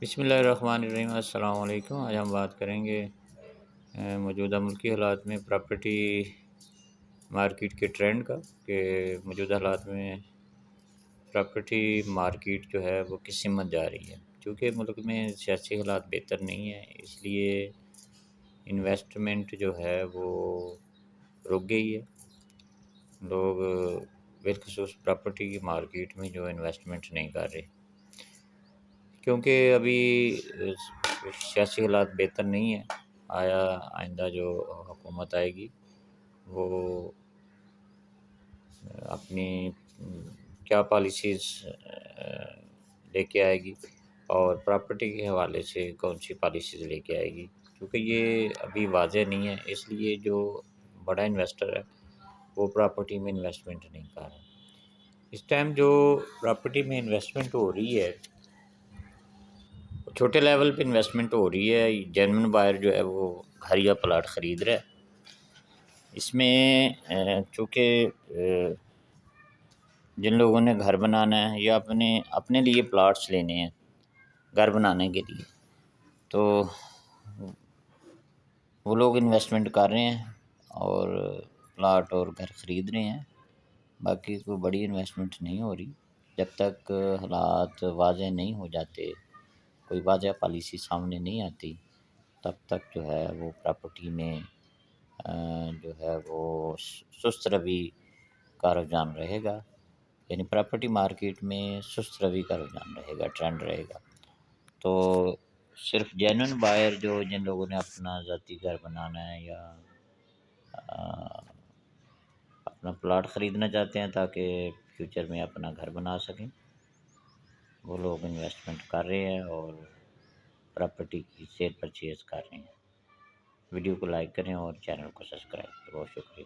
بسم اللہ الرحمن الرحیم، السلام علیکم۔ آج ہم بات کریں گے موجودہ ملکی حالات میں پراپرٹی مارکیٹ کے ٹرینڈ کا، کہ موجودہ حالات میں پراپرٹی مارکیٹ جو ہے وہ کس سمت جا رہی ہے۔ چونکہ ملک میں سیاسی حالات بہتر نہیں ہیں، اس لیے انویسٹمنٹ جو ہے وہ رک گئی ہے۔ لوگ بالخصوص پراپرٹی کی مارکیٹ میں جو انویسٹمنٹ نہیں کر رہے، کیونکہ ابھی سیاسی حالات بہتر نہیں ہیں۔ آئندہ جو حکومت آئے گی وہ اپنی کیا پالیسیز لے کے آئے گی اور پراپرٹی کے حوالے سے کون سی پالیسیز لے کے آئے گی، کیونکہ یہ ابھی واضح نہیں ہے۔ اس لیے جو بڑا انویسٹر ہے وہ پراپرٹی میں انویسٹمنٹ نہیں کر رہا۔ اس ٹائم جو پراپرٹی میں انویسٹمنٹ ہو رہی ہے، چھوٹے لیول پہ انویسٹمنٹ ہو رہی ہے۔ جینون بائر جو ہے وہ گھر یا پلاٹ خرید رہا ہے۔ اس میں چونکہ جن لوگوں نے گھر بنانا ہے یا اپنے لیے پلاٹس لینے ہیں گھر بنانے کے لیے، تو وہ لوگ انویسٹمنٹ کر رہے ہیں اور پلاٹ اور گھر خرید رہے ہیں۔ باقی کوئی بڑی انویسٹمنٹ نہیں ہو رہی۔ جب تک حالات واضح نہیں ہو جاتے، کوئی واضح پالیسی سامنے نہیں آتی، تب تک جو ہے وہ پراپرٹی میں جو ہے وہ سست روی کا رجحان رہے گا۔ یعنی پراپرٹی مارکیٹ میں سست روی کا رجحان رہے گا، ٹرینڈ رہے گا۔ تو صرف جینون بائر جن لوگوں نے اپنا ذاتی گھر بنانا ہے یا اپنا پلاٹ خریدنا چاہتے ہیں تاکہ فیوچر میں اپنا گھر بنا سکیں، وہ لوگ انویسٹمنٹ کر رہے ہیں اور پراپرٹی کی سیل پرچیز کر رہے ہیں۔ ویڈیو کو لائک کریں اور چینل کو سبسکرائب کریں۔ بہت شکریہ۔